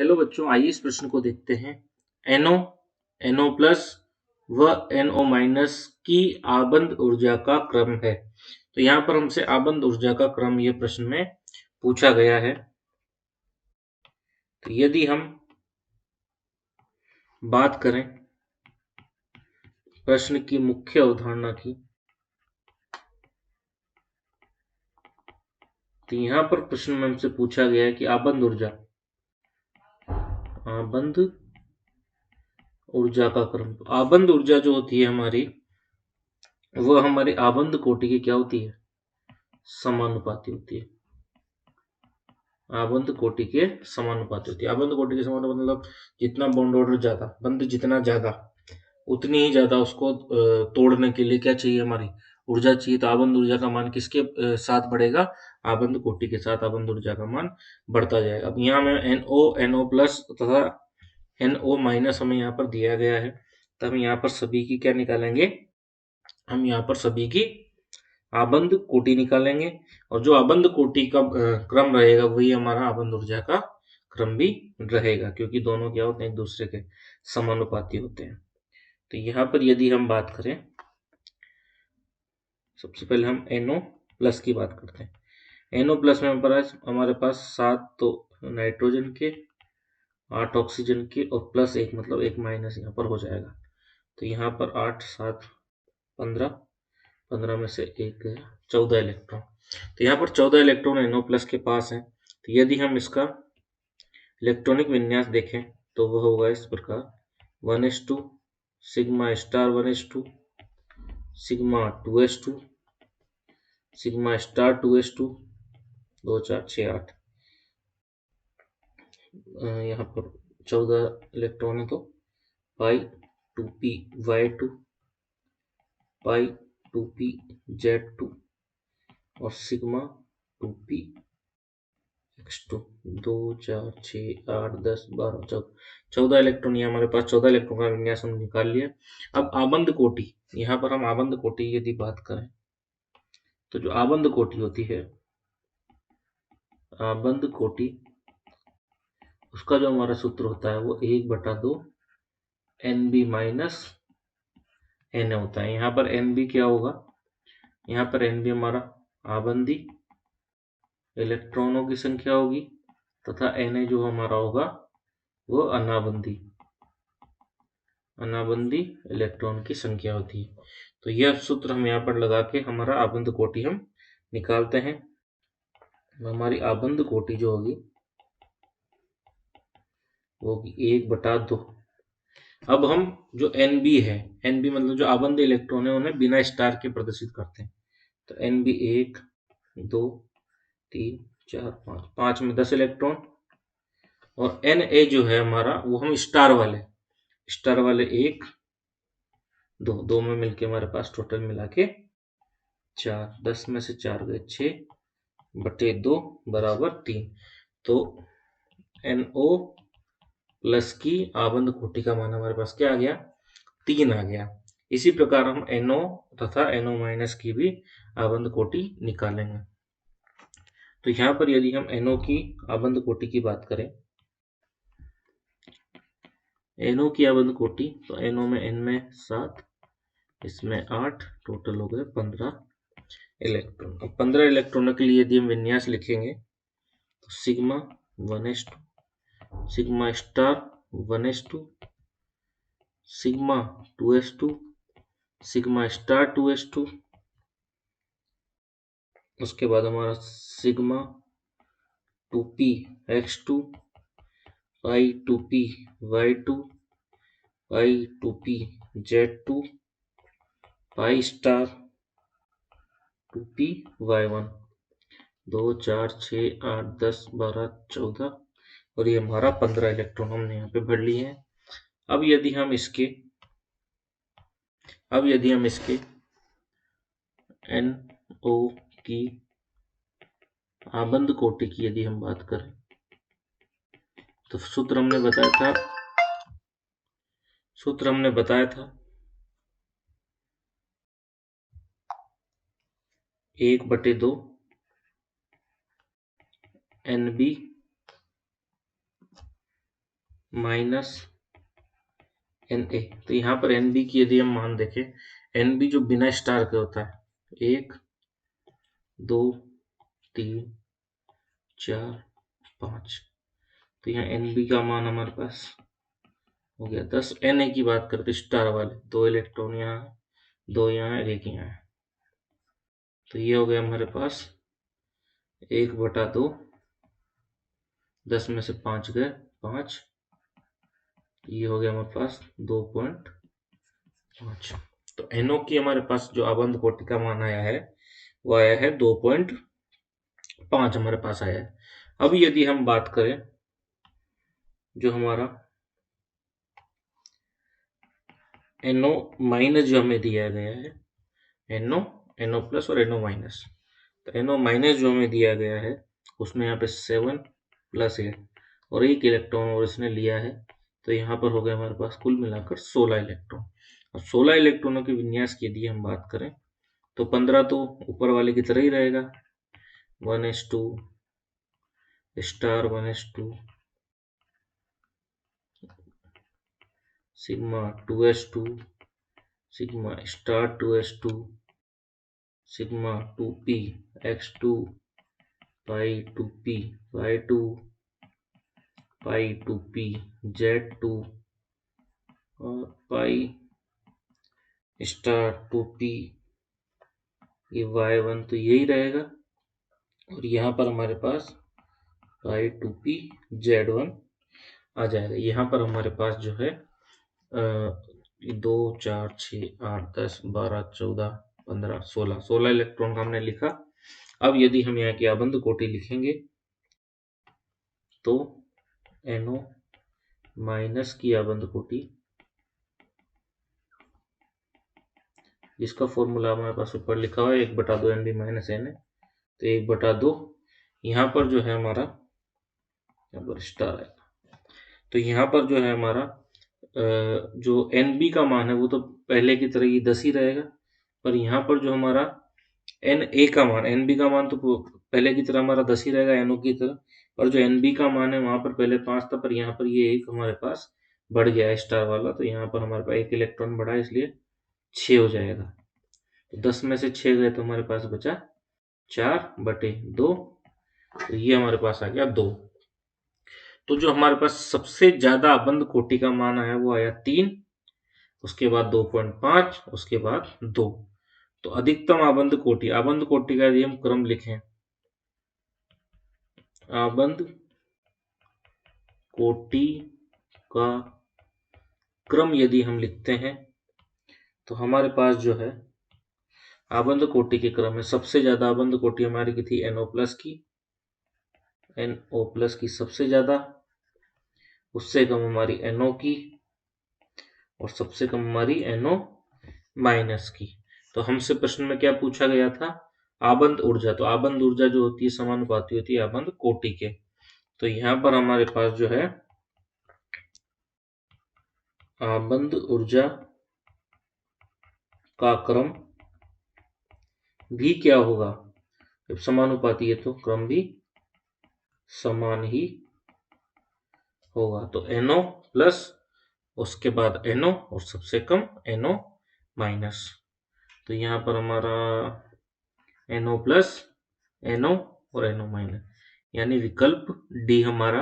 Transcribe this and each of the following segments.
Hello बच्चों, आइए इस प्रश्न को देखते हैं। NO, NO प्लस व NO माइनस की आबंद ऊर्जा का क्रम है। तो यहाँ पर हमसे आबंद ऊर्जा का क्रम ये प्रश्न में पूछा गया है। तो यदि हम बात करें प्रश्न की मुख्य अवधारणा की, तो यहाँ पर प्रश्न में हमसे पूछा गया है कि आबंद ऊर्जा का क्रम। आबंद ऊर्जा जो होती है हमारी, वह हमारी आबंद कोटि की क्या होती है? समानुपाती होती है। आबंद कोटि के समानुपाती होती है। आबंद कोटि के समानुपाती मतलब जितना बॉन्ड ऑर्डर ज्यादा, बंध जितना ज्यादा, उतनी ही ज्यादा उसको तोड़ने के लिए क्या चाहिए? हमारी ऊर्जा चाहिए। तो आबंद ऊर्जा का मान किसके साथ बढ़ेगा? आबंद कोटि के साथ आबंद ऊर्जा का मान बढ़ता जाएगा। अब यहाँ में NO प्लस तथा NO माइनस हमें यहाँ पर दिया गया है, तो हम यहाँ पर सभी की क्या निकालेंगे? हम यहाँ पर सभी की आबंद कोटि निकालेंगे, और जो आबंद कोटि का क्रम रहेगा वही हमारा आबंद ऊर्जा का क्रम भी रहेगा, क्योंकि दोनों क्या होते हैं? एक दूसरे के समानुपाती होते हैं। तो यहाँ पर यदि हम बात करें, सबसे पहले हम NO प्लस की बात करते हैं। NO प्लस में हमारे पास 7 तो नाइट्रोजन के, 8 ऑक्सीजन के और प्लस 1 मतलब 1 माइनस यहाँ पर हो जाएगा। तो यहाँ पर 8 7 15, 15 में से 1 गया, 14 इलेक्ट्रॉन। तो यहाँ पर 14 इलेक्ट्रॉन NO प्लस के पास है। तो यदि हम इसका इलेक्ट्रॉनिक विन्यास देखें तो वह होगा इस प्रकार: 1s2 sigma star 1s2 sigma 2s2 sigma star 2s2 2 4 6 8। यहाँ पर 14 इलेक्ट्रॉन है, तो पाई 2p y2 पाई 2p z2 और सिग्मा 2p x2। 2 4 6 8 10 12 14 इलेक्ट्रॉन, ये हमारे पास 14 इलेक्ट्रॉन का विन्यास हम निकाल लिया। अब आबंद कोटि, यहाँ पर हम आबंद कोटि यदि बात करें तो जो आबंद कोटि होती है, आबंद कोटि, उसका जो हमारा सूत्र होता है वो 1/2 NB माइनस Na होता है। यहाँ पर NB क्या होगा? यहाँ पर NB हमारा आबंदी इलेक्ट्रॉनों की संख्या होगी, तथा Na जो हमारा होगा वो अनाबंदी इलेक्ट्रॉन की संख्या होती है। तो यह सूत्र हम यहाँ पर लगा के हमारा आबंद कोटि हम निकालते हैं। हमारी आबंद कोटि जो होगी वो होगी 1/2। अब हम जो NB है, NB मतलब जो आबंद इलेक्ट्रॉन है, उन्हें बिना स्टार के प्रदर्शित करते हैं। तो NB 1 2 3 4 5, 5 में 10 इलेक्ट्रॉन, और Na जो है हमारा वो हम स्टार वाले 1 2 में मिलके हमारे पास टोटल मिला के 4, 10 में से 4 गए 6/2 बराबर 3। तो NO प्लस की आबंद कोटि का मान हमारे पास क्या आ गया? 3 आ गया। इसी प्रकार हम NO तथा NO माइनस की भी आबंद कोटि निकालेंगे। तो यहाँ पर यदि हम NO की आबंद कोटि की बात करें, NO की आबंद कोटि, तो NO में N में 7, इसमें 8, टोटल हो गए 15 इलेक्ट्रॉन। अब 15 इलेक्ट्रॉनों के लिए यदि हम विन्यास लिखेंगे तो sigma 1s2 sigma star 1s2 sigma 2s2 sigma star 2s2, उसके बाद हमारा सिग्मा 2p x2 पाई 2p y2 पाई 2p z2 pi star 2p y1। 2 4 6 8 10 12 14, और ये हमारा 15 इलेक्ट्रॉन हमने यहाँ पे भर लिए हैं। अब यदि हम इसके NO की आबंद कोटि की यदि हम बात करें तो सूत्र हमने बताया था 1/2 NB माइनस Na। तो यहाँ पर Nb की यदि हम मान देखें, Nb जो बिना स्टार के होता है 1 2 3 4 5, तो यहाँ Nb का मान हमारे पास हो गया 10। Na की बात करते स्टार वाले, 2 इलेक्ट्रॉन यहाँ है, 2 यहाँ है, 1 यहाँ है, तो ये हो गया हमारे पास 1/2, 10 में से 5 गए 5, ये हो गया हमारे पास 2.5। तो NO की हमारे पास जो अबंध कोटि का मान आया है वो आया है 2.5 हमारे पास आया है। अब यदि हम बात करें जो हमारा NO माइनस जो हमें दिया गया है, NO प्लस और NO माइनस, तो NO माइनस जो हमें दिया गया है उसमें यहाँ पे 7 + 8 और 1 इलेक्ट्रॉन और इसने लिया है, तो यहाँ पर हो गया हमारे पास कुल मिलाकर 16 इलेक्ट्रॉन। और 16 इलेक्ट्रॉनों के विन्यास की यदि हम बात करें तो 15 तो ऊपर वाले की तरह ही रहेगा, 1s2 star 1s2 sigma 2s2 sigma star 2s2 sigma 2p x2 पाई 2p y2 पाई 2p z2 और पाई स्टार 2p ये y1 तो यही रहेगा, और यहाँ पर हमारे पास पाई 2p z1 आ जाएगा। यहाँ पर हमारे पास जो है 2 4 6 8 10 12 14 15 16 इलेक्ट्रॉन का हमने लिखा। अब यदि हम यहाँ की अबंध कोटि लिखेंगे तो NO माइनस की अबंध कोटि, जिसका फॉर्मूला हमारे पास ऊपर लिखा हुआ है 1/2 NB माइनस Na, तो 1/2 यहाँ पर जो है हमारा, यहाँ पर स्टार है, तो यहाँ पर जो है हमारा जो NB का मान है वो तो पहले की तरह ही 10 ही रहेगा, पर यहाँ पर जो हमारा Na का मान, NB का मान तो पहले की तरह हमारा 10 ही रहेगा NO की तरह, और जो NB का मान है वहाँ पर पहले 5 था, पर यहाँ पर ये 1 हमारे पास बढ़ गया है स्टार वाला, तो यहाँ पर हमारे पास 1 इलेक्ट्रॉन बढ़ा है इसलिए 6 हो जाएगा। तो 10 में से 6 गए तो हमारे पास बचा 4/2, तो ये हमारे पास आ गया 2। तो जो हमारे पास सबसे ज्यादा अबंध कोटि का मान आया वो आया 3, उसके बाद 2.5, उसके बाद 2। तो अधिकतम अबंध कोटि का यदि हम क्रम लिखें, अबंध कोटि का क्रम यदि हम लिखते हैं तो हमारे पास जो है अबंध कोटि के क्रम में सबसे ज्यादा अबंध कोटि हमारी की थी NO प्लस की सबसे ज्यादा, उससे कम हमारी NO की, और सबसे कम हमारी NO माइनस की। तो हमसे प्रश्न में क्या पूछा गया था, आबंध ऊर्जा, तो आबंध ऊर्जा जो होती है समानुपाती होती है आबंध कोटि के। तो यहाँ पर हमारे पास जो है आबंध ऊर्जा का क्रम भी क्या होगा, जब समानुपाती है तो क्रम भी समान ही होगा। तो NO प्लस, उसके बाद NO और सबसे कम NO माइनस। तो यहाँ पर हमारा NO प्लस, NO और NO माइनस, यानी विकल्प डी हमारा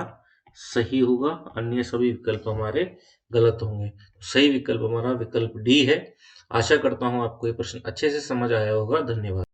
सही होगा, अन्य सभी विकल्प हमारे गलत होंगे। सही विकल्प हमारा विकल्प डी है। आशा करता हूँ आपको ये प्रश्न अच्छे से समझ आया होगा। धन्यवाद।